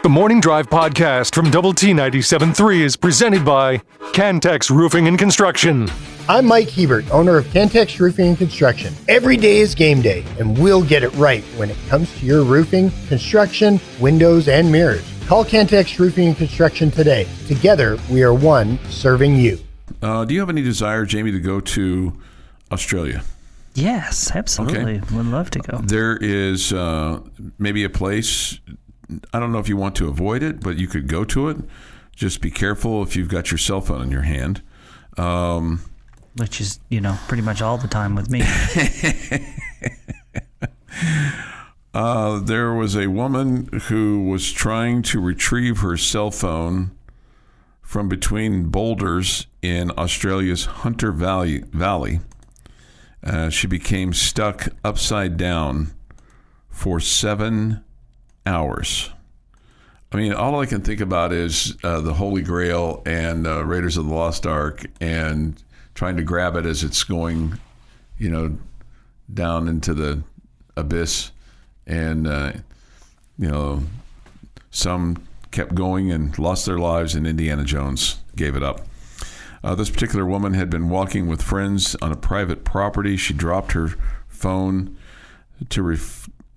The Morning Drive podcast from Double T 97.3 is presented by Cantex Roofing and Construction. I'm Mike Hebert, owner of Cantex Roofing and Construction. Every day is game day, and we'll get it right when it comes to your roofing, construction, windows, and mirrors. Call Cantex Roofing and Construction today. Together, we are one serving you. Do you have any desire, Jamie, to go to Australia? Yes, absolutely. Okay. Would love to go. There is maybe a place, I don't know if you want to avoid it, but you could go to it. Just be careful if you've got your cell phone in your hand. Which is, pretty much all the time with me. There was a woman who was trying to retrieve her cell phone from between boulders in Australia's Hunter Valley. She became stuck upside down for 7 hours. I mean, all I can think about is the Holy Grail and Raiders of the Lost Ark and trying to grab it as it's going, down into the abyss. And, some kept going and lost their lives, and Indiana Jones gave it up. This particular woman had been walking with friends on a private property. She dropped her phone.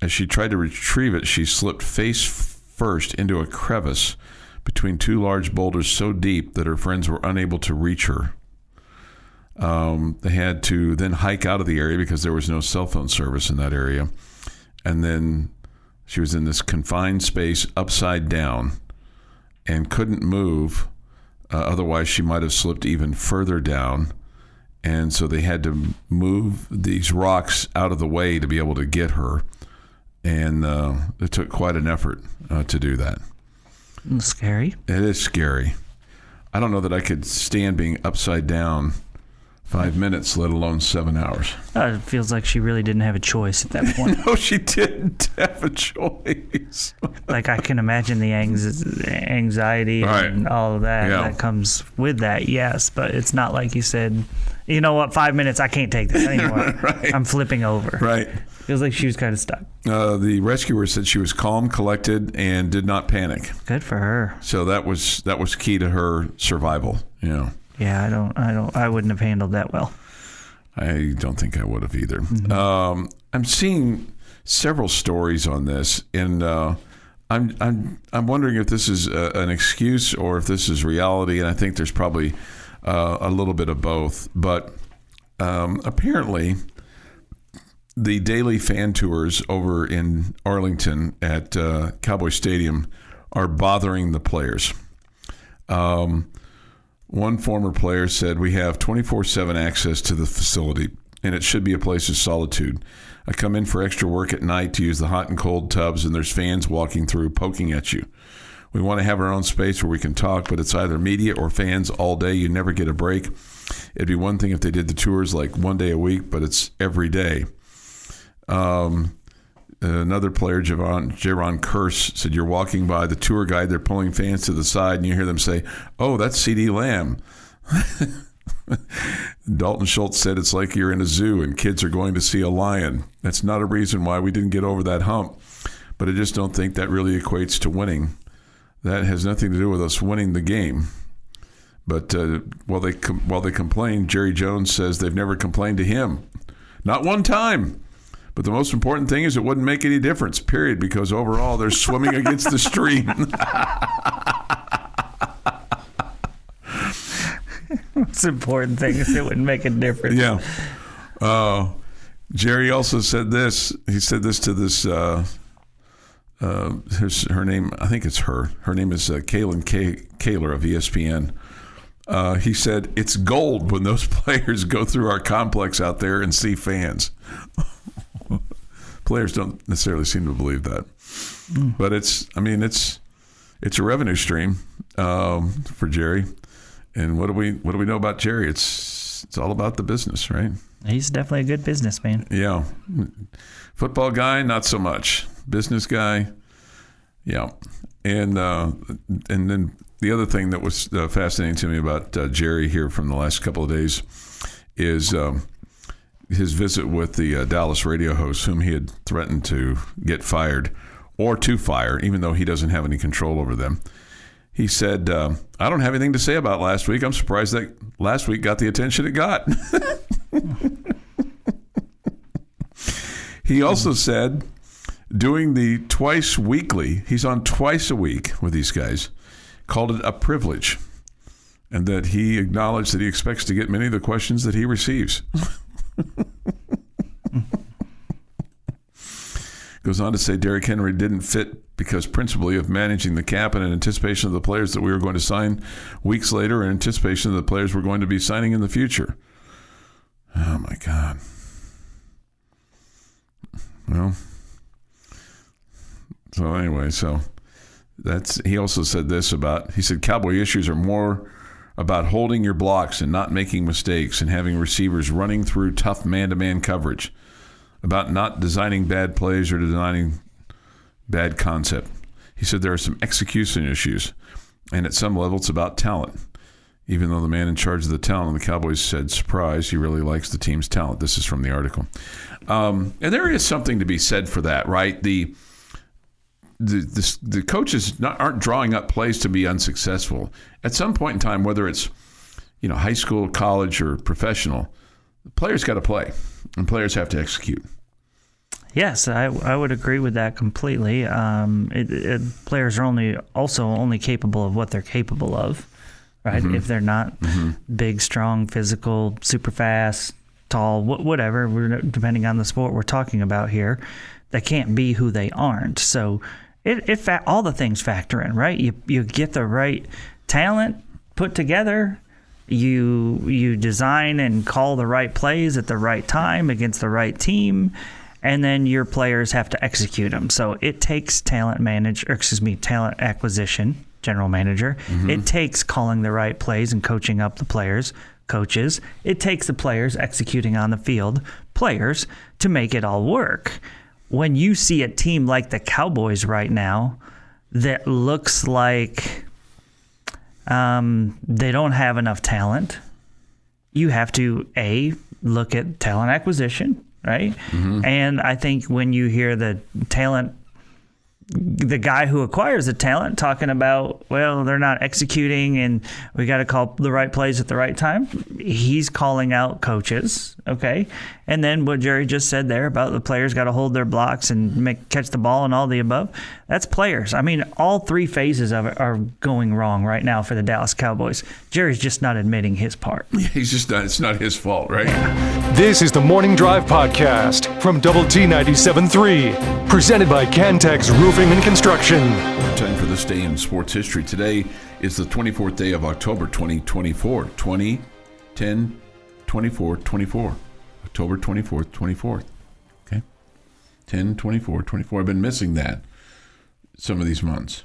As she tried to retrieve it, she slipped face first into a crevice between two large boulders so deep that her friends were unable to reach her. They had to then hike out of the area because there was no cell phone service in that area. And then she was in this confined space upside down and couldn't move. Otherwise, she might have slipped even further down. And so they had to move these rocks out of the way to be able to get her. And it took quite an effort to do that. Scary. It is scary. I don't know that I could stand being upside down 5 minutes, let alone 7 hours. It feels like she really didn't have a choice at that point. No, she didn't have a choice. Like, I can imagine the anxiety and all of that that comes with that, yes. But it's not like you said, you know what, 5 minutes, I can't take this anymore. Right. I'm flipping over. Right. Feels like she was kind of stuck. The rescuer said she was calm, collected, and did not panic. Good for her. So that was key to her survival, Yeah, I wouldn't have handled that well. I don't think I would have either. Mm-hmm. I'm seeing several stories on this, and I'm wondering if this is an excuse or if this is reality, and I think there's probably a little bit of both. But apparently, the daily fan tours over in Arlington at Cowboys Stadium are bothering the players. One former player said, "We have 24/7 access to the facility, and it should be a place of solitude. I come in for extra work at night to use the hot and cold tubs, and there's fans walking through, poking at you. We want to have our own space where we can talk, but it's either media or fans all day. You never get a break. It'd be one thing if they did the tours like one day a week, but it's every day." Another player, Jaron Curse, said, "You're walking by the tour guide, they're pulling fans to the side, and you hear them say, 'Oh, that's C.D. Lamb.'" Dalton Schultz said, "It's like you're in a zoo and kids are going to see a lion. That's not a reason why we didn't get over that hump, but I just don't think that really equates to winning. That has nothing to do with us winning the game." But while they complain, Jerry Jones says they've never complained to him. Not one time. But the most important thing is it wouldn't make any difference, period, because overall they're swimming against the stream. Most important thing is it wouldn't make a difference. Yeah. Jerry also said this. He said this to this, her name, I think it's her. Her name is Kaylin Kaler of ESPN. He said, "It's gold when those players go through our complex out there and see fans." Players don't necessarily seem to believe that, but it's a revenue stream for Jerry. And what do we know about Jerry? It's all about the business, right? He's definitely a good businessman. Yeah, football guy, not so much. Business guy, yeah. And then the other thing that was fascinating to me about Jerry here from the last couple of days is his visit with the Dallas radio host, whom he had threatened to get fired or to fire, even though he doesn't have any control over them. He said, I don't have anything to say about last week. I'm surprised that last week got the attention it got. He also said, doing the twice weekly, he's on twice a week with these guys, called it a privilege, and that he acknowledged that he expects to get many of the questions that he receives. Goes on to say Derrick Henry didn't fit because principally of managing the cap and in anticipation of the players that we were going to sign weeks later, in anticipation of the players we're going to be signing in the future. Oh, my God. Well, so anyway, he also said this he said Cowboy issues are more about holding your blocks and not making mistakes and having receivers running through tough man-to-man coverage, about not designing bad plays or designing bad concept. He said there are some execution issues, and at some level it's about talent. Even though the man in charge of the talent, the Cowboys said, surprise, he really likes the team's talent. This is from the article. And there is something to be said for that, right? The coaches aren't drawing up plays to be unsuccessful. At some point in time, whether it's high school, college, or professional, the players got to play, and players have to execute. Yes, I would agree with that completely. Players are only capable of what they're capable of, right? Mm-hmm. If they're not big, strong, physical, super fast, tall, whatever, depending on the sport we're talking about here, they can't be who they aren't. So all the things factor in, right? You get the right talent put together. You design and call the right plays at the right time against the right team, and then your players have to execute them. So it takes talent acquisition, general manager. Mm-hmm. It takes calling the right plays and coaching up the players, coaches. It takes the players executing on the field, players, to make it all work. When you see a team like the Cowboys right now that looks like they don't have enough talent, you have to, look at talent acquisition, right? Mm-hmm. And I think when you hear the guy who acquires the talent talking about, well, they're not executing and we got to call the right plays at the right time, he's calling out coaches, okay? And then what Jerry just said there about the players got to hold their blocks and catch the ball and all the above, that's players. I mean, all three phases of it are going wrong right now for the Dallas Cowboys. Jerry's just not admitting his part. He's just not, it's not his fault, right? This is the Morning Drive Podcast from Double T 97.3, presented by Cantex Roofing and Construction. Time for this day in sports history. Today is the 24th day of October 2024. 10/24/24. October 24th, 24th. Okay? 10/24/24. I've been missing that some of these months.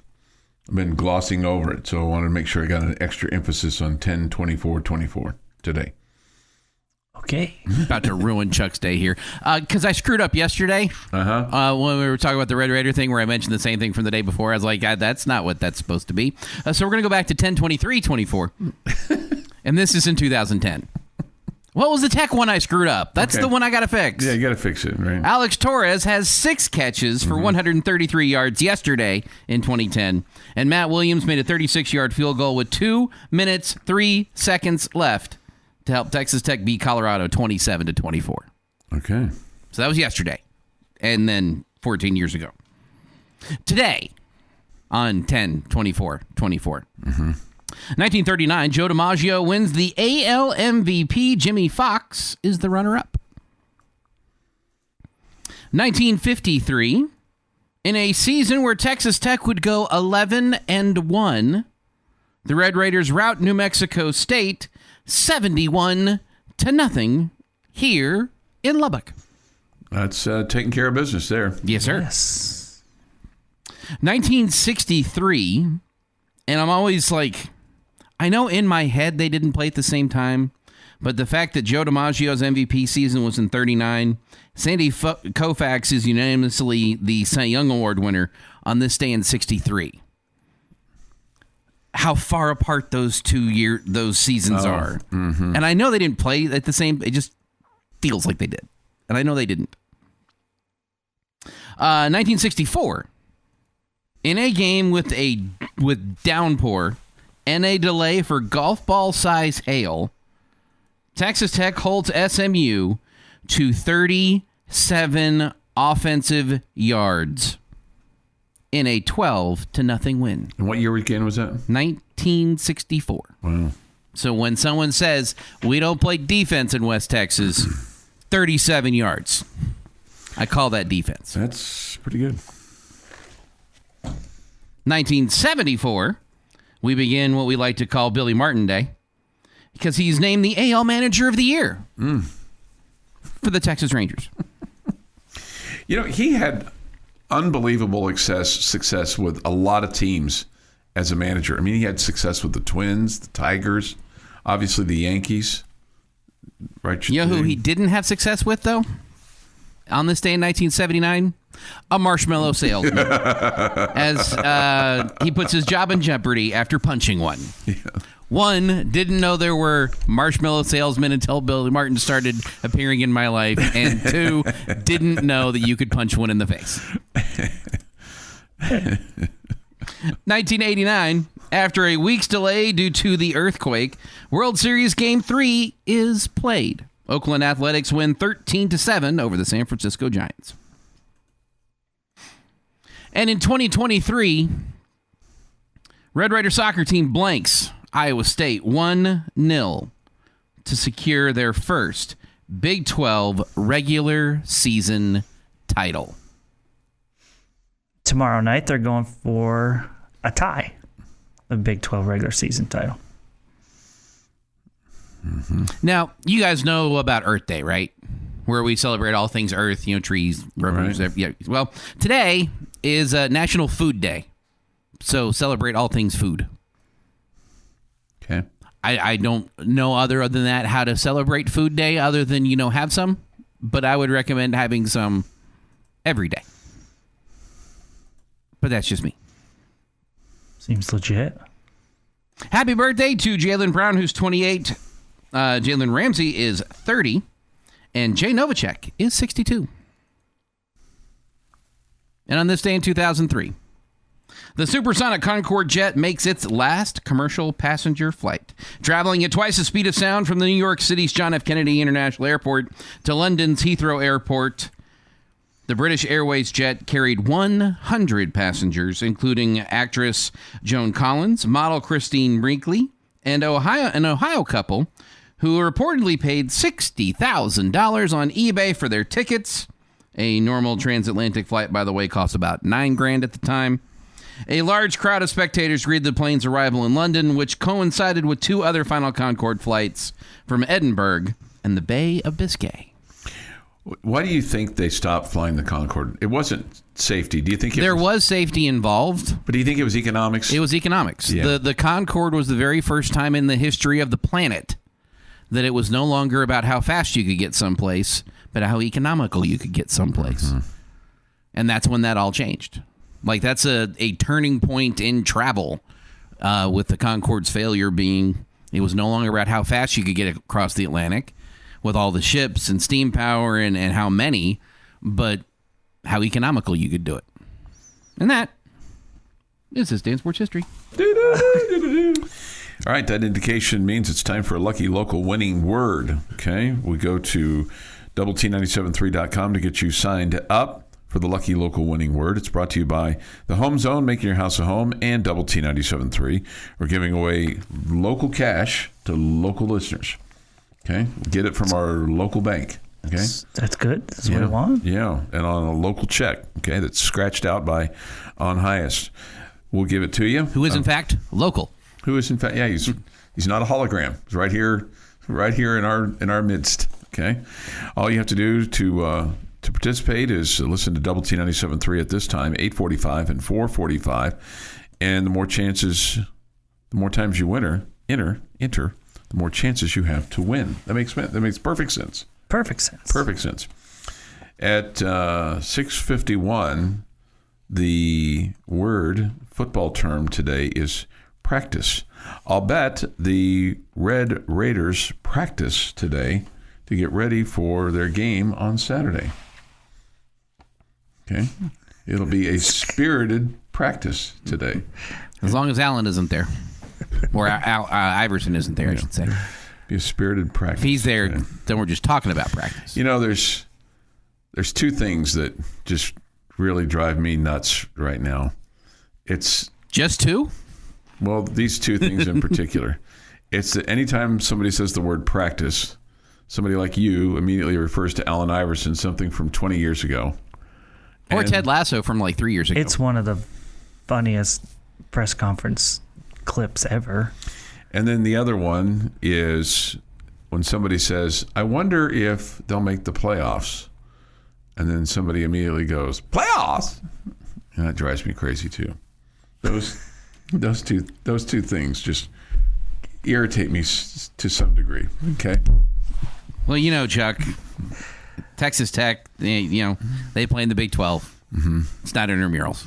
I've been glossing over it, so I wanted to make sure I got an extra emphasis on 10/24/24 today. Okay. About to ruin Chuck's day here. Because I screwed up yesterday when we were talking about the Red Raider thing where I mentioned the same thing from the day before. I was like, that's not what that's supposed to be. So we're going to go back to 10/23/24. And this is in 2010. What was the Tech one I screwed up? That's the one I got to fix. Yeah, you got to fix it, right? Alex Torres has 6 catches for 133 yards yesterday in 2010. And Matt Williams made a 36-yard field goal with 2 minutes, 3 seconds left to help Texas Tech beat Colorado 27-24. Okay. So that was yesterday. And then 14 years ago. Today, on 10/24/24. 1939, Joe DiMaggio wins the AL MVP. Jimmy Fox is the runner-up. 1953, in a season where Texas Tech would go 11-1, the Red Raiders rout New Mexico State 71-0 here in Lubbock. That's taking care of business there. Yes, sir. Yes. 1963, and I'm always like, I know in my head they didn't play at the same time, but the fact that Joe DiMaggio's MVP season was in 39, Sandy Koufax is unanimously the Cy Young Award winner on this day in 63. How far apart those those seasons are. Mm-hmm. And I know they didn't play at the same, it just feels like they did. And I know they didn't. 1964, In a game with downpour and a delay for golf ball size hail, Texas Tech holds SMU to 37 offensive yards in a 12-0 win. And what year again was that? 1964. Wow. So when someone says, we don't play defense in West Texas, 37 yards. I call that defense. That's pretty good. 1974, we begin what we like to call Billy Martin Day because he's named the AL Manager of the Year for the Texas Rangers. You know, he had unbelievable success with a lot of teams as a manager. I mean, he had success with the Twins, the Tigers, obviously the Yankees. Right? You know who he didn't have success with, though? On this day in 1979? A marshmallow salesman. As he puts his job in jeopardy after punching one. Yeah. One, didn't know there were marshmallow salesmen until Billy Martin started appearing in my life. And two, didn't know that you could punch one in the face. 1989, after a week's delay due to the earthquake, World Series Game 3 is played. Oakland Athletics win 13-7 over the San Francisco Giants. And in 2023, Red Raider soccer team blanks Iowa State 1-0 to secure their first Big 12 regular season title. Tomorrow night, they're going for a tie, the Big 12 regular season title. Mm-hmm. Now, you guys know about Earth Day, right? Where we celebrate all things Earth, trees, rivers. Right. Yeah. Well, today is National Food Day, so celebrate all things food. Okay. I don't know other than that how to celebrate Food Day other than, have some, but I would recommend having some every day. But that's just me. Seems legit. Happy birthday to Jaylen Brown, who's 28. Jalen Ramsey is 30. And Jay Novacek is 62. And on this day in 2003, the supersonic Concorde jet makes its last commercial passenger flight. Traveling at twice the speed of sound from the New York City's John F. Kennedy International Airport to London's Heathrow Airport, the British Airways jet carried 100 passengers, including actress Joan Collins, model Christine Brinkley, and an Ohio couple who reportedly paid $60,000 on eBay for their tickets. A normal transatlantic flight, by the way, cost about $9,000 at the time. A large crowd of spectators greeted the plane's arrival in London, which coincided with two other final Concorde flights from Edinburgh and the Bay of Biscay. Why do you think they stopped flying the Concorde? It wasn't safety. Do you think there was safety involved? But do you think it was economics? It was economics. Yeah. The Concorde was the very first time in the history of the planet that it was no longer about how fast you could get someplace, but how economical you could get someplace. Mm-hmm. And that's when that all changed. Like, that's a turning point in travel, with the Concorde's failure being it was no longer about how fast you could get across the Atlantic with all the ships and steam power and how many, but how economical you could do it. And that is this day in sports history. All right, that indication means it's time for a lucky local winning word. Okay, we go to doublet973.com to get you signed up for the lucky local winning word. It's brought to you by the Home Zone, making your house a home, and Double T 97.3. We're giving away local cash to local listeners. Okay, get it from our local bank. Okay, that's good. That's what I want. Yeah, and on a local check. Okay, that's scratched out by On Highest. We'll give it to you. Who is in fact local. Who is in fact? Yeah, he's not a hologram. He's right here in our midst. Okay, all you have to do to participate is listen to Double T 97.3 at this time, 8:45 and 4:45, and the more times you enter, the more chances you have to win. That makes perfect sense. Perfect sense. At 6:51, the word football term today is practice. I'll bet the Red Raiders practice today to get ready for their game on Saturday. Okay. It'll be a spirited practice today. As long as Allen isn't there. Or Iverson isn't there, I should say. Be a spirited practice. If he's there, then we're just talking about practice. There's two things that just really drive me nuts right now. It's just two? Well, these two things in particular. It's that anytime somebody says the word practice, somebody like you immediately refers to Allen Iverson, something from 20 years ago. Or Ted Lasso from like 3 years ago. It's one of the funniest press conference clips ever. And then the other one is when somebody says, I wonder if they'll make the playoffs. And then somebody immediately goes, playoffs? And that drives me crazy too. Those two things just irritate me to some degree. Okay. Well, Chuck, Texas Tech, they play in the Big 12. Mm-hmm. It's not intramurals.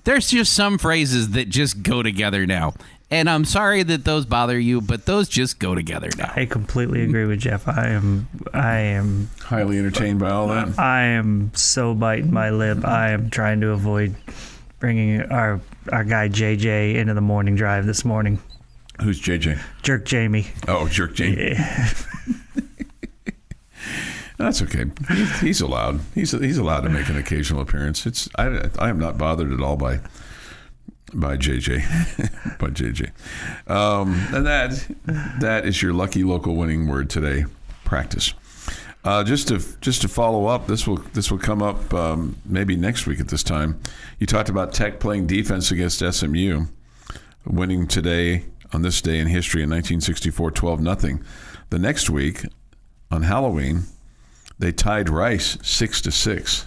There's just some phrases that just go together now. And I'm sorry that those bother you, but those just go together now. I completely agree with Jeff. I am highly entertained by all that. I am so biting my lip. I am trying to avoid bringing our guy JJ into the morning drive this morning. Who's JJ? Jerk Jamie. Oh, Jerk Jamie. Yeah. That's okay. He's allowed. He's allowed to make an occasional appearance. I am not bothered at all by JJ. By JJ. And that is your lucky local winning word today. Practice. Just to follow up, this will come up maybe next week at this time. You talked about Tech playing defense against SMU, winning today on this day in history in 1964, 12-0. The next week on Halloween, they tied Rice 6-6.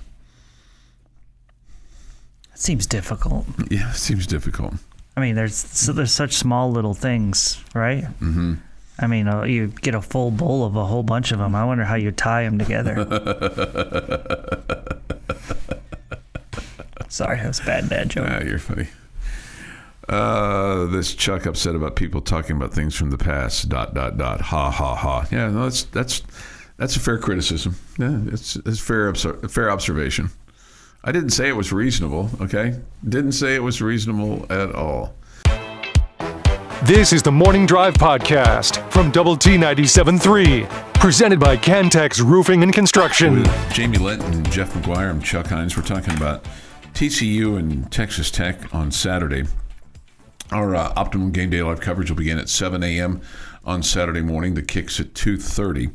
Seems difficult. Yeah, it seems difficult. I mean, there's such small little things, right? Mm-hmm. I mean, you get a full bowl of a whole bunch of them. I wonder how you tie them together. Sorry, that was a bad joke. Ah, you're funny. This Chuck upset about people talking about things from the past. ... Ha ha ha. Yeah, no, that's a fair criticism. Yeah, it's fair observation. I didn't say it was reasonable. Okay, didn't say it was reasonable at all. This is the Morning Drive Podcast from Double T 97.3, presented by Cantex Roofing and Construction. With Jamie Lent and Jeff McGuire and Chuck Heinz, we're talking about TCU and Texas Tech on Saturday. Our Optimum Game Day live coverage will begin at 7 a.m. on Saturday morning. The kick's at 2:30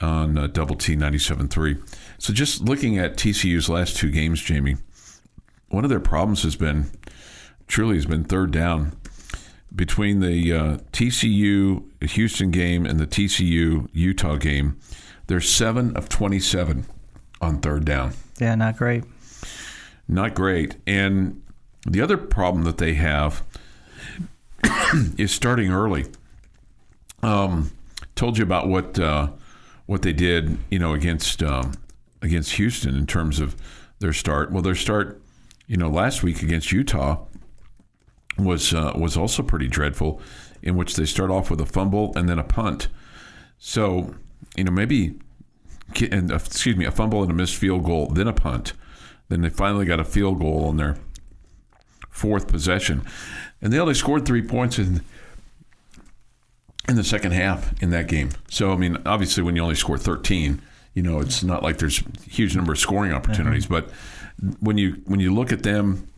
on Double T 97.3. So just looking at TCU's last two games, Jamie, one of their problems has been third down. Between the TCU Houston game and the TCU Utah game, they're 7 of 27 on third down. Yeah, not great. Not great. And the other problem that they have is starting early. Told you about what they did, against Houston in terms of their start. Well, their start, last week against Utah was also pretty dreadful, in which they start off with a fumble and then a punt. So, a fumble and a missed field goal, then a punt. Then they finally got a field goal on their fourth possession. And they only scored 3 points in the second half in that game. So, obviously when you only score 13, it's not like there's a huge number of scoring opportunities. Mm-hmm. But when you look at them...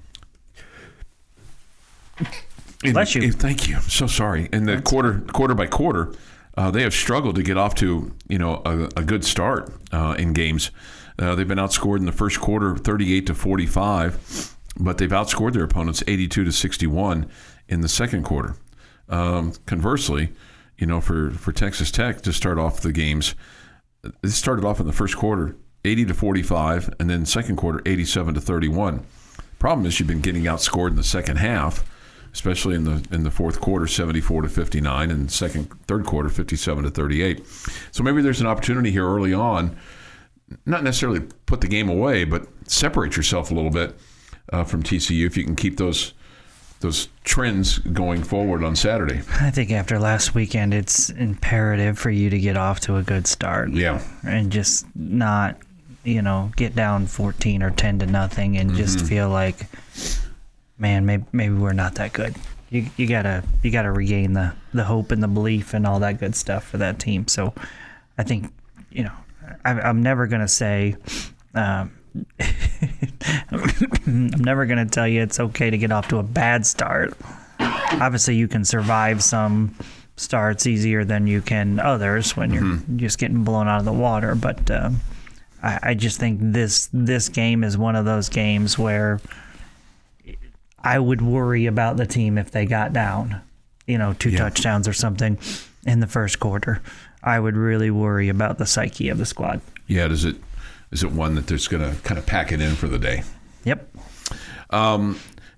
Bless you. Thank you. I'm so sorry. In the quarter by quarter, they have struggled to get off to a good start in games. They've been outscored in the first quarter 38-45, but they've outscored their opponents 82-61 in the second quarter. Conversely, for Texas Tech to start off the games, they started off in the first quarter 80-45, and then second quarter 87-31. Problem is, you've been getting outscored in the second half, especially in the fourth quarter, 74-59, and third quarter, 57-38. So maybe there's an opportunity here early on, not necessarily put the game away, but separate yourself a little bit from TCU if you can keep those trends going forward on Saturday. I think after last weekend, it's imperative for you to get off to a good start. Yeah. And just not get down 14 or 10-0 and just feel like, man, maybe we're not that good. You gotta regain the hope and the belief and all that good stuff for that team. So I think, I'm never gonna say I'm never gonna tell you it's okay to get off to a bad start. Obviously you can survive some starts easier than you can others when you're just getting blown out of the water, but I just think this game is one of those games where I would worry about the team if they got down, 2 touchdowns or something in the first quarter. I would really worry about the psyche of the squad. Yeah, is it one that there's going to kind of pack it in for the day? Yep.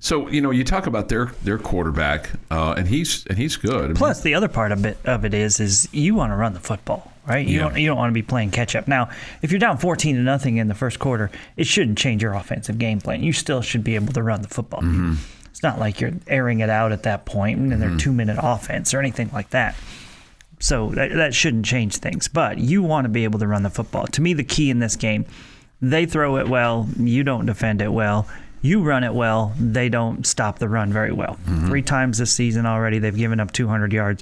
So you talk about their quarterback, and he's good. Plus, the other part of it is you want to run the football, right? You don't want to be playing catch up. Now, if you're down 14-0 in the first quarter, it shouldn't change your offensive game plan. You still should be able to run the football. It's not like you're airing it out at that point and they're 2-minute offense or anything like that. So that shouldn't change things. But you want to be able to run the football. To me, the key in this game, they throw it well, you don't defend it well. You run it well, they don't stop the run very well. 3 times this season already, they've given up 200 yards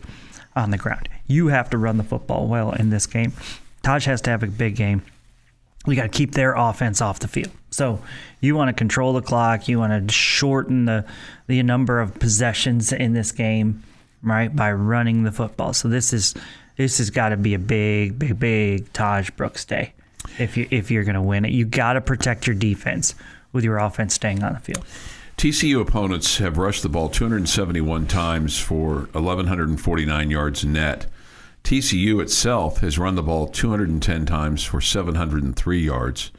on the ground. You have to run the football well in this game. Taj has to have a big game. We got to keep their offense off the field. So you want to control the clock. You want to shorten the number of possessions in this game, right, by running the football. So this has got to be a big Taj Brooks day if you're going to win it. You got to protect your defense with your offense staying on the field. TCU opponents have rushed the ball 271 times for 1,149 yards net. TCU itself has run the ball 210 times for 703 yards.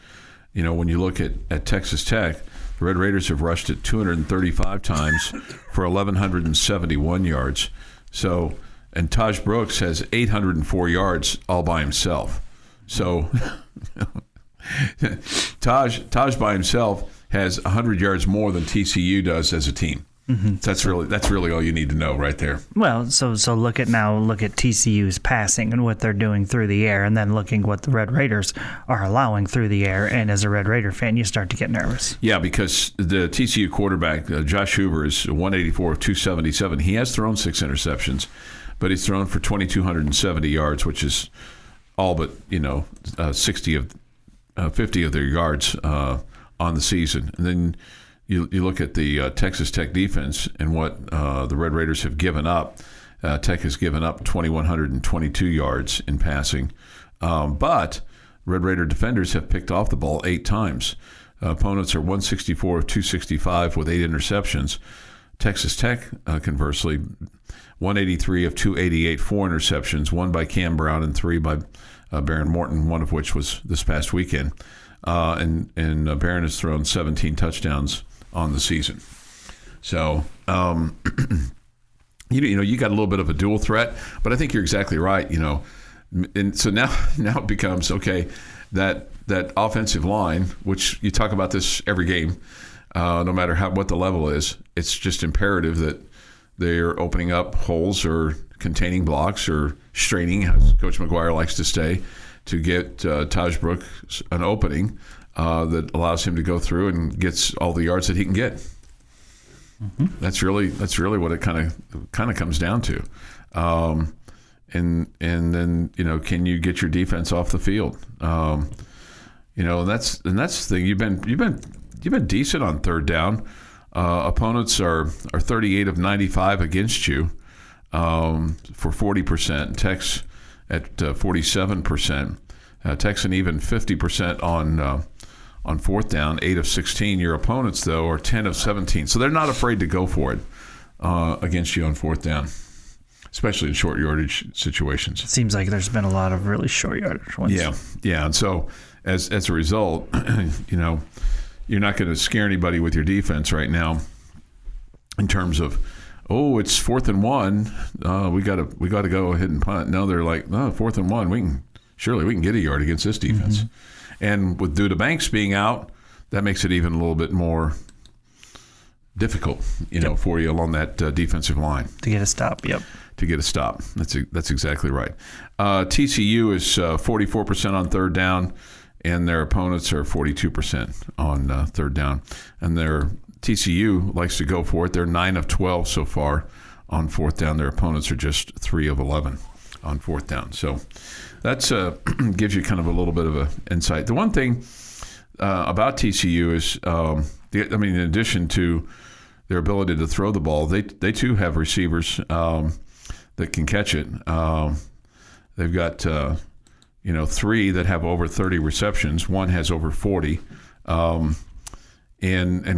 When you look at Texas Tech, the Red Raiders have rushed it 235 times for 1,171 yards. So, and Taj Brooks has 804 yards all by himself. So, Taj by himself has 100 yards more than TCU does as a team. That's really all you need to know right there. Well, so look at TCU's passing and what they're doing through the air, and then looking what the Red Raiders are allowing through the air. And as a Red Raider fan, you start to get nervous. Yeah, because the TCU quarterback, Josh Hoover, is 184 of 277. He has thrown 6 interceptions, but he's thrown for 2,270 yards, which is all but 50 of their yards on the season. And then you look at the Texas Tech defense and what the Red Raiders have given up. Tech has given up 2,122 yards in passing. But Red Raider defenders have picked off the ball 8 times. Opponents are 164 of 265 with 8 interceptions. Texas Tech, conversely, 183 of 288, 4 interceptions, 1 by Cam Brown and 3 by Baron Morton, one of which was this past weekend. And Baron has thrown 17 touchdowns on the season. So, you got a little bit of a dual threat, but I think you're exactly right. And so now it becomes okay that offensive line, which you talk about this every game, no matter what the level is. It's just imperative that they're opening up holes or containing blocks or straining, as Coach McGuire likes to say, to get Taj Brooks an opening that allows him to go through and gets all the yards that he can get. That's really what it kind of comes down to. And then can you get your defense off the field? And that's the thing. You've been decent on third down. Opponents are 38 of 95 against you for 40%. Tech's at 47%. Tech's an even 50% on fourth down, 8 of 16. Your opponents, though, are 10 of 17. So they're not afraid to go for it against you on fourth down, especially in short yardage situations. It seems like there's been a lot of really short yardage ones. Yeah. And so as a result, you're not going to scare anybody with your defense right now in terms of, it's 4th and 1. We got to go ahead and punt. No, they're like, 4th and 1. We can get a yard against this defense. And with Duda Banks being out, that makes it even a little bit more difficult, for you along that defensive line. To get a stop, yep. To get a stop. That's exactly right. TCU is 44% on third down and their opponents are 42% on third down. And their TCU likes to go for it. They're 9 of 12 so far on fourth down. Their opponents are just 3 of 11 on fourth down. So that's gives you kind of a little bit of an insight. The one thing about TCU is, in addition to their ability to throw the ball, they too have receivers that can catch it. They've got 3 that have over 30 receptions. One has over 40. And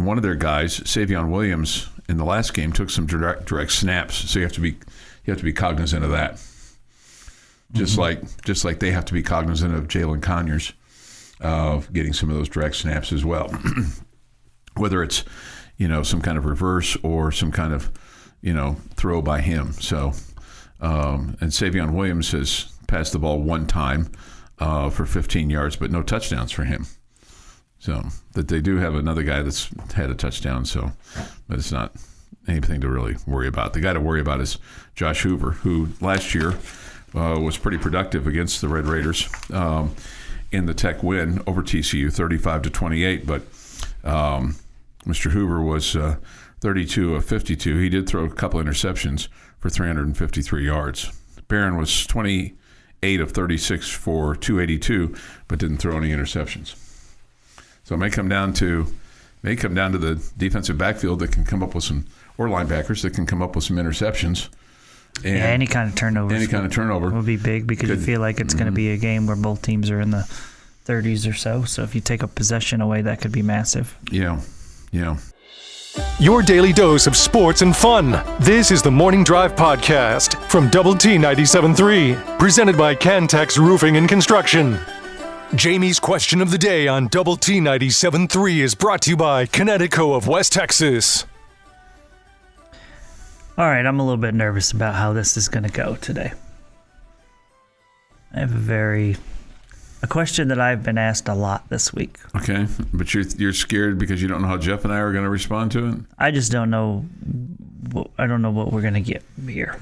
one of their guys, Savion Williams, in the last game took some direct snaps. So you have to be cognizant of that. Just like they have to be cognizant of Jalen Conyers getting some of those direct snaps as well. Whether it's some kind of reverse or some kind of throw by him. So and Savion Williams has passed the ball one time for 15 yards, but no touchdowns for him. So, but they do have another guy that's had a touchdown. So, but it's not anything to really worry about. The guy to worry about is Josh Hoover, who last year was pretty productive against the Red Raiders in the Tech win over TCU, 35-28. But Mr. Hoover was 32 of 52. He did throw a couple interceptions for 353 yards. Barron was 28 of 36 for 282, but didn't throw any interceptions. So it may come down to the defensive backfield that can come up with some, or linebackers that can come up with some interceptions. And any kind of turnover will be big because you feel like it's going to be a game where both teams are in the 30s or so. So if you take a possession away, that could be massive. Yeah. Your daily dose of sports and fun. This is the Morning Drive Podcast from Double T 97.3, presented by Cantex Roofing and Construction. Jamie's question of the day on Double T 97.3 is brought to you by Connecticut of West Texas. All right, I'm a little bit nervous about how this is going to go today. I have a question that I've been asked a lot this week. Okay, but you're scared because you don't know how Jeff and I are going to respond to it? I just don't know. I don't know what we're going to get here.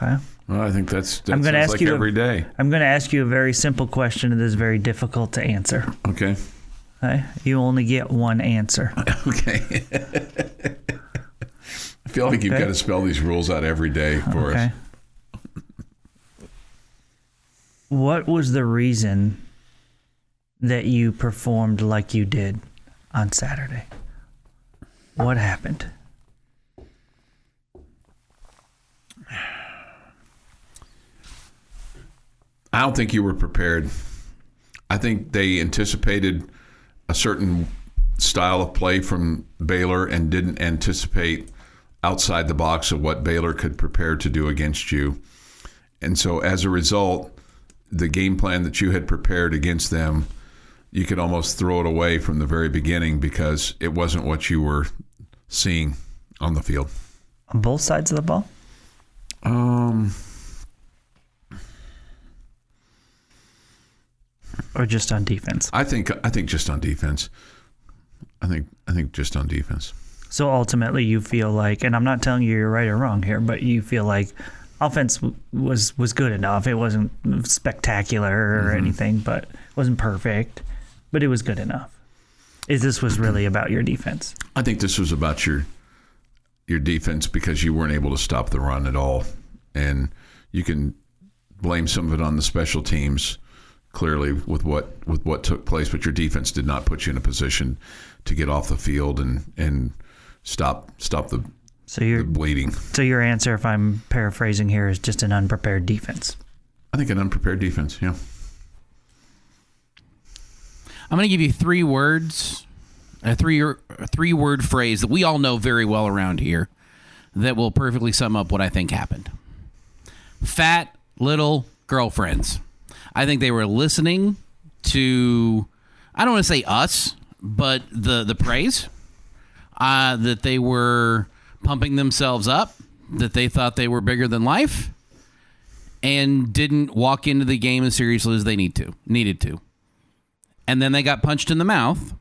Okay. Well, I think that sounds like every day. I'm going to ask you a very simple question that is very difficult to answer. Okay. Okay. You only get one answer. Okay. I feel like you've got to spell these rules out every day for us. What was the reason that you performed like you did on Saturday? What happened? I don't think you were prepared. I think they anticipated a certain style of play from Baylor and didn't anticipate outside the box of what Baylor could prepare to do against you. And so as a result, the game plan that you had prepared against them, you could almost throw it away from the very beginning because it wasn't what you were seeing on the field. On both sides of the ball? Or just on defense? I think just on defense. I think just on defense. So ultimately you feel like, and I'm not telling you you're right or wrong here, but you feel like offense was good enough. It wasn't spectacular or anything, but it wasn't perfect, but it was good enough. This was really about your defense? I think this was about your defense because you weren't able to stop the run at all. And you can blame some of it on the special teams, clearly, with what took place, but your defense did not put you in a position to get off the field and stop the bleeding. So your answer, if I'm paraphrasing here, is just an unprepared defense. I think an unprepared defense, yeah. I'm going to give you 3 words, a three-word phrase that we all know very well around here that will perfectly sum up what I think happened. Fat little girlfriends. I think they were listening to, I don't want to say us, but the praise, that they were pumping themselves up, that they thought they were bigger than life, and didn't walk into the game as seriously as they needed to. And then they got punched in the mouth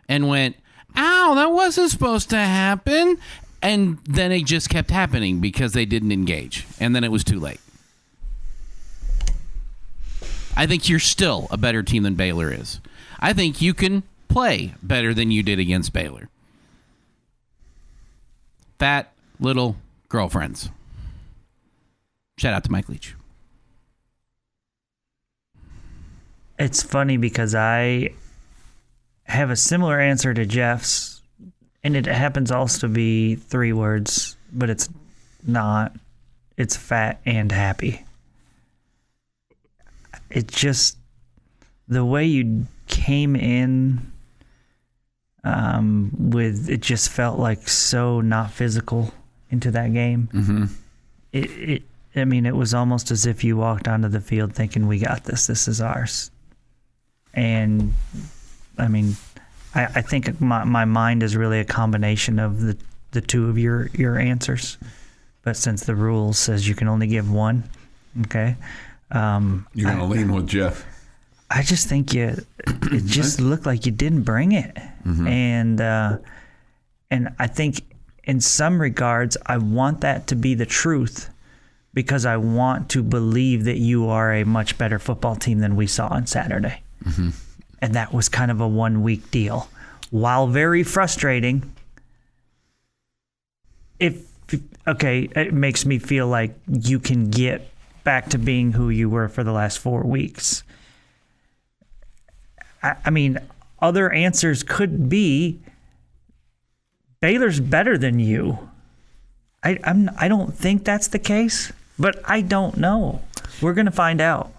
and went, ow, that wasn't supposed to happen. And then it just kept happening because they didn't engage. And then it was too late. I think you're still a better team than Baylor is. I think you can play better than you did against Baylor. Fat little girlfriends. Shout out to Mike Leach. It's funny because I have a similar answer to Jeff's, and it happens also to be 3 words, but it's not. It's fat and happy. It just, the way you came in with, it just felt like so not physical into that game. Mm-hmm. It was almost as if you walked onto the field thinking, we got this. This is ours. And, I think my mind is really a combination of the two of your answers. But since the rule says you can only give one, okay. You're going to lean with Jeff. I just think it just looked like you didn't bring it. Mm-hmm. And I think in some regards, I want that to be the truth because I want to believe that you are a much better football team than we saw on Saturday. Mm-hmm. And that was kind of a 1-week deal. While very frustrating, it makes me feel like you can get back to being who you were for the last 4 weeks. Other answers could be Baylor's better than you. I don't think that's the case, but I don't know. We're going to find out.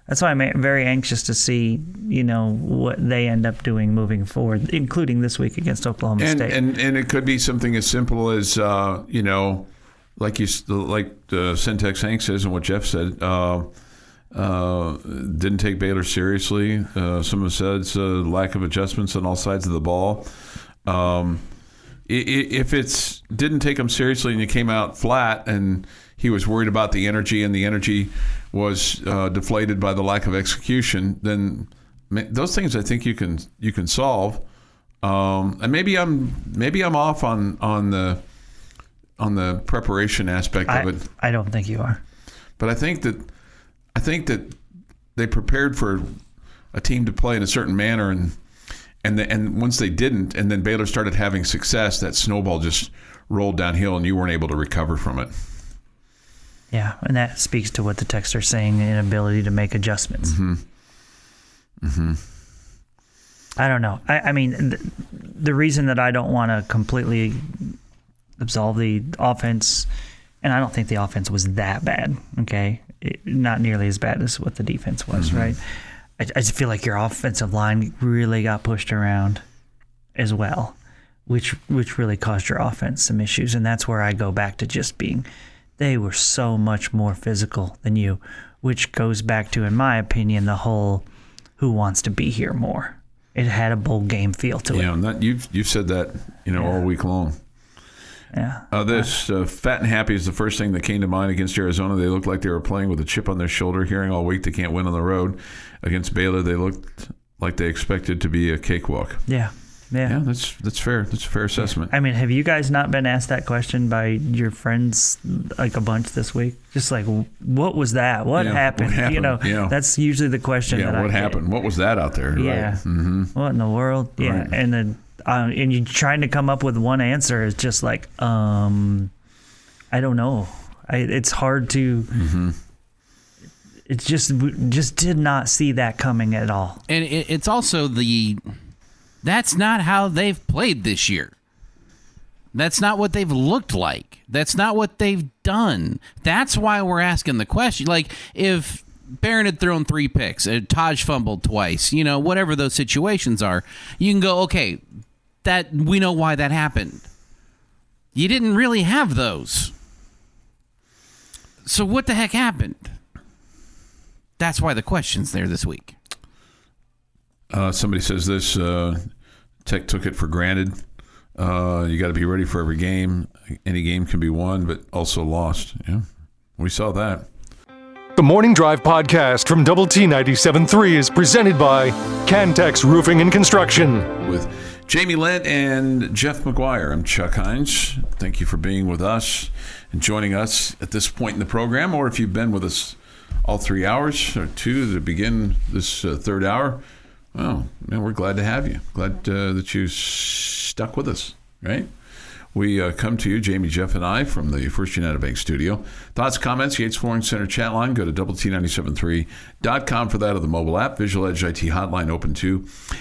That's why I'm very anxious to see, what they end up doing moving forward, including this week against Oklahoma State. And it could be something as simple as, like Syntax Hank says and what Jeff said, didn't take Baylor seriously. Someone said it's a lack of adjustments on all sides of the ball. If it's didn't take him seriously and you came out flat and he was worried about the energy and the energy was deflated by the lack of execution, then those things I think you can solve. And maybe I'm off on the preparation aspect of it. I don't think you are. But I think that they prepared for a team to play in a certain manner, and once they didn't, and then Baylor started having success, that snowball just rolled downhill, and you weren't able to recover from it. Yeah, and that speaks to what the texts are saying, the inability to make adjustments. Mm-hmm. Mm-hmm. I don't know. The reason that I don't want to completely absolve the offense, and I don't think the offense was that bad, okay? Not nearly as bad as what the defense was, mm-hmm. right? I just feel like your offensive line really got pushed around as well, which really caused your offense some issues, and that's where I go back to just being – they were so much more physical than you, which goes back to, in my opinion, the whole who wants to be here more. It had a bowl game feel to it. Yeah, and you've said that all week long. Yeah. Fat and happy is the first thing that came to mind against Arizona. They looked like they were playing with a chip on their shoulder, hearing all week they can't win on the road. Against Baylor, they looked like they expected to be a cakewalk. Yeah. Yeah, that's fair. That's a fair assessment. Have you guys not been asked that question by your friends like a bunch this week? Just like, what was that? What happened? That's usually the question. Yeah, what happened? What was that out there? Yeah. Right. Mm-hmm. What in the world? Yeah, right. And then and you trying to come up with one answer is just like, I don't know. It's hard to. Mm-hmm. It just did not see that coming at all. And it's also that's not how they've played this year. That's not what they've looked like. That's not what they've done. That's why we're asking the question. Like, if Barron had thrown 3 picks, Taj fumbled twice, whatever those situations are, you can go, okay, that we know why that happened. You didn't really have those. So what the heck happened? That's why the question's there this week. Somebody says this, Tech took it for granted. You got to be ready for every game. Any game can be won, but also lost. Yeah, we saw that. The Morning Drive podcast from Double T 97.3 is presented by Cantex Roofing and Construction. With Jamie Lent and Jeff McGuire, I'm Chuck Heinz. Thank you for being with us and joining us at this point in the program, or if you've been with us all 3 hours, or 2 to begin this third hour. Well, man, we're glad to have you. Glad that you stuck with us, right? We come to you, Jamie, Jeff, and I, from the First United Bank studio. Thoughts, comments, Yates Flooring Center chat line. Go to WT973.com for that, or the mobile app. Visual Edge IT hotline open to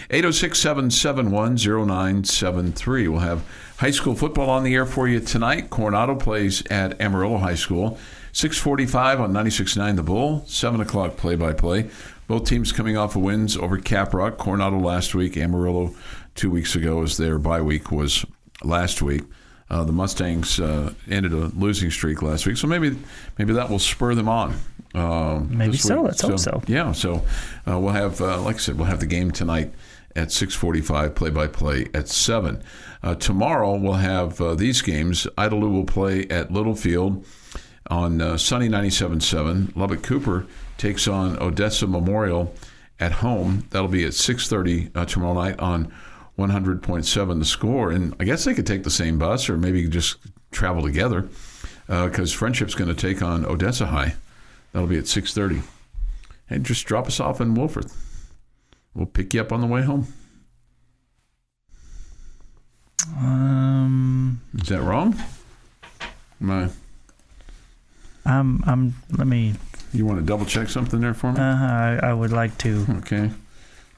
806-771-0973. We'll have high school football on the air for you tonight. Coronado plays at Amarillo High School. 6:45 on 96.9 The Bull. 7 o'clock play-by-play. Both teams coming off of wins over Caprock. Coronado last week, Amarillo 2 weeks ago, as their bye week was last week. The Mustangs ended a losing streak last week, so maybe that will spur them on. Maybe so. Let's hope so. Yeah, so we'll have, like I said, we'll have the game tonight at 6:45, play-by-play at 7. Tomorrow we'll have these games. Idalou will play at Littlefield on Sunny 97.7. Lubbock Cooper takes on Odessa Memorial at home. That'll be at 6:30 tomorrow night on 100.7 The Score. And I guess they could take the same bus, or maybe just travel together, because Friendship's going to take on Odessa High. That'll be at 6:30. And just drop us off in Wilford. We'll pick you up on the way home. Is that wrong? Let me. You want to double check something there for me? I would like to. Okay.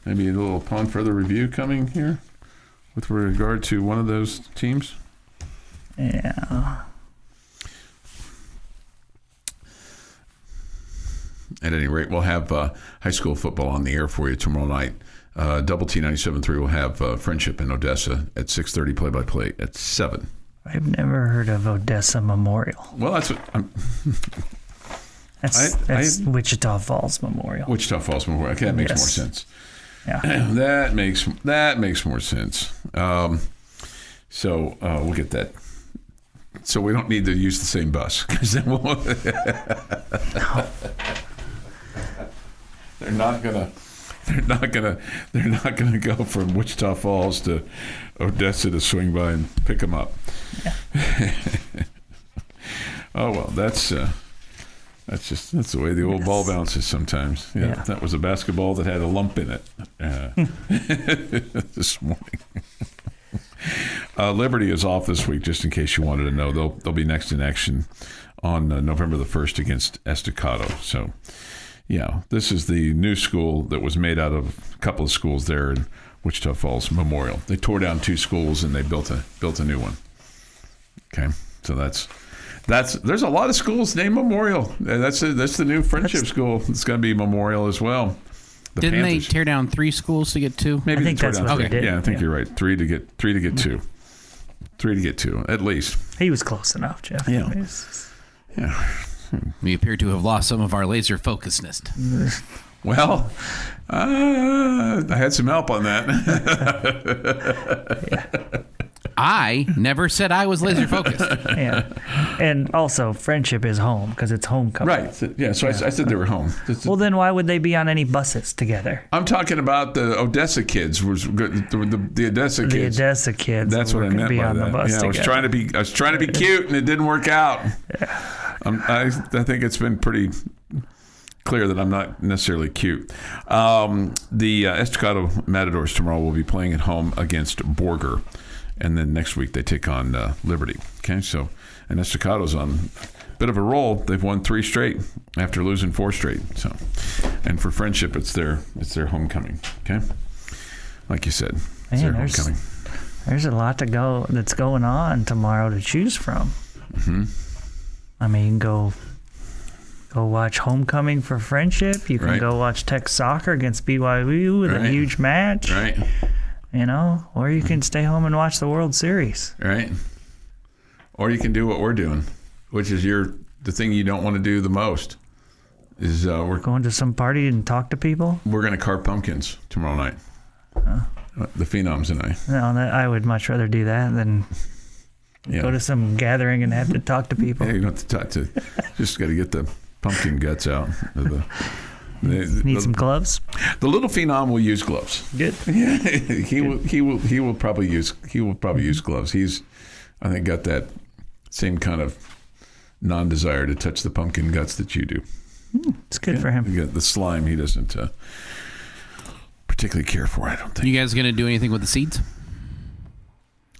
Maybe a little upon further review coming here with regard to one of those teams? Yeah. At any rate, we'll have high school football on the air for you tomorrow night. Double T 97.3 will have Friendship in Odessa at 6:30, play-by-play at 7. I've never heard of Odessa Memorial. Well, that's what That's Wichita Falls Memorial. Wichita Falls Memorial. Okay, that makes more sense. Yeah. That makes more sense. So we'll get that. So we don't need to use the same bus, because then we'll. They're not gonna go from Wichita Falls to Odessa to swing by and pick them up. Yeah. Oh well, that's the way the old ball bounces sometimes. Yeah. That was a basketball that had a lump in it this morning. Liberty is off this week, just in case you wanted to know. They'll be next in action on November the 1st against Estacado. So, yeah, this is the new school that was made out of a couple of schools there in Wichita Falls Memorial. They tore down 2 schools and they built a new one. Okay, so there's a lot of schools named Memorial. That's the new Friendship School. It's going to be Memorial as well. Didn't Panthers. They tear down 3 schools to get 2? Maybe I think that's what they did. Yeah, I think you're right. 3 to get 2. 3 to get 2, at least. He was close enough, Jeff. Yeah. Yeah. We appear to have lost some of our laser focusedness. Well, I had some help on that. I never said I was laser focused. Yeah. And also, Friendship is home because it's homecoming. Right. Yeah. So I said they were home. Well, then why would they be on any buses together? I'm talking about the Odessa kids. The Odessa kids. The Odessa kids. That's what I meant by that. I was trying to be cute, and it didn't work out. Yeah. I think it's been pretty clear that I'm not necessarily cute. The Estacado Matadors tomorrow will be playing at home against Borger. And then next week they take on Liberty. Okay, so and Estacado's on a bit of a roll. They've won 3 straight after losing 4 straight. So, and for Friendship, it's their homecoming. Okay, like you said, it's their homecoming. There's a lot that's going on tomorrow to choose from. Mm-hmm. I mean, go watch homecoming for Friendship. You can go watch Tech soccer against BYU with a huge match. Right. You know, or you can stay home and watch the World Series. Right. Or you can do what we're doing, which is the thing you don't want to do the most. Is we're going to some party and talk to people. We're going to carve pumpkins tomorrow night. The Phenoms and I. No, I would much rather do that than go to some gathering and have to talk to people. Yeah, you don't have to talk to. Just got to get the pumpkin guts out. Need some gloves. The little Phenom will use gloves. Good. Yeah, he will probably use gloves. He's, I think, got that same kind of non-desire to touch the pumpkin guts that you do. It's good for him. The slime he doesn't particularly care for, I don't think. You guys going to do anything with the seeds?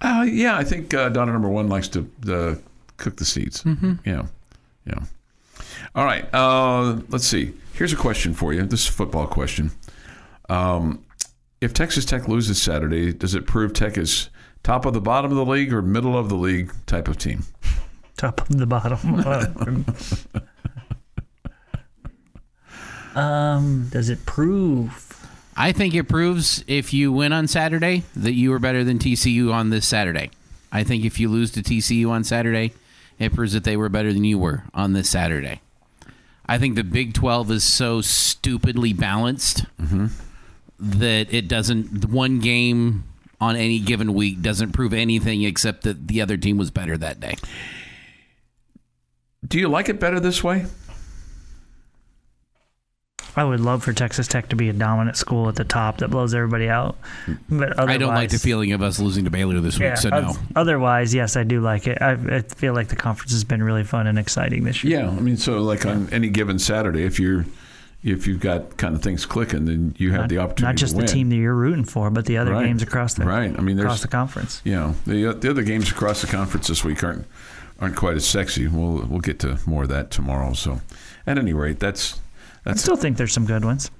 Yeah, I think Donna number 1 likes to cook the seeds. Mm-hmm. Yeah. All right. Let's see. Here's a question for you. This is a football question. If Texas Tech loses Saturday, does it prove Tech is top of the bottom of the league or middle of the league type of team? Top of the bottom. Does it prove? I think it proves if you win on Saturday that you were better than TCU on this Saturday. I think if you lose to TCU on Saturday, it proves that they were better than you were on this Saturday. I think the Big 12 is so stupidly balanced that it doesn't, one game on any given week doesn't prove anything except that the other team was better that day. Do you like it better this way? I would love for Texas Tech to be a dominant school at the top that blows everybody out. But I don't like the feeling of us losing to Baylor this week, so no. Otherwise, yes, I do like it. I feel like the conference has been really fun and exciting this year. Yeah, I mean, so like on any given Saturday, if you've got kind of things clicking, then you have the opportunity not just to win. the team that you're rooting for, but the other games across the I mean, across the conference. Yeah, the other games across the conference this week aren't quite as sexy. We'll get to more of that tomorrow. So, at any rate, I still think there's some good ones.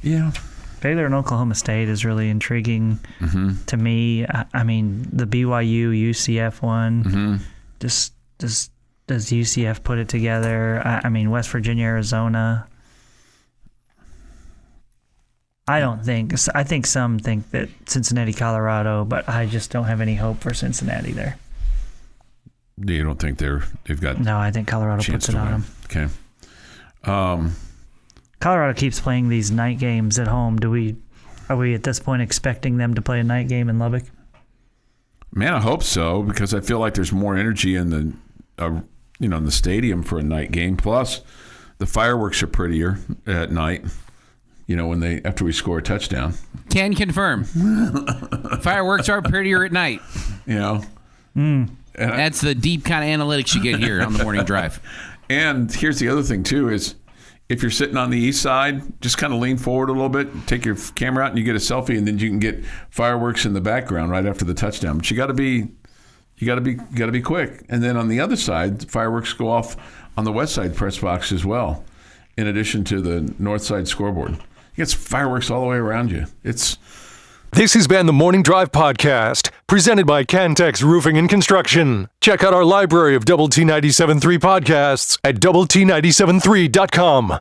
Yeah. Baylor and Oklahoma State is really intriguing to me. I mean, the BYU UCF one, does UCF put it together? I mean, West Virginia, Arizona. I don't think. I think some think that Cincinnati, Colorado, but I just don't have any hope for Cincinnati there. You don't think they've got? No, I think Colorado puts it on them. Okay. Colorado keeps playing these night games at home. Are we at this point expecting them to play a night game in Lubbock? Man, I hope so, because I feel like there's more energy in the stadium for a night game. Plus, the fireworks are prettier at night. After we score a touchdown. Can confirm. Fireworks are prettier at night. That's the deep kind of analytics you get here on the morning drive. And here's the other thing, too, is if you're sitting on the east side, just kind of lean forward a little bit, take your camera out, and you get a selfie, and then you can get fireworks in the background right after the touchdown. But you got to be quick. And then on the other side, fireworks go off on the west side press box as well, in addition to the north side scoreboard. You get fireworks all the way around you. This has been the Morning Drive Podcast, presented by Cantex Roofing and Construction. Check out our library of Double T 97.3 podcasts at doublet97.3.com.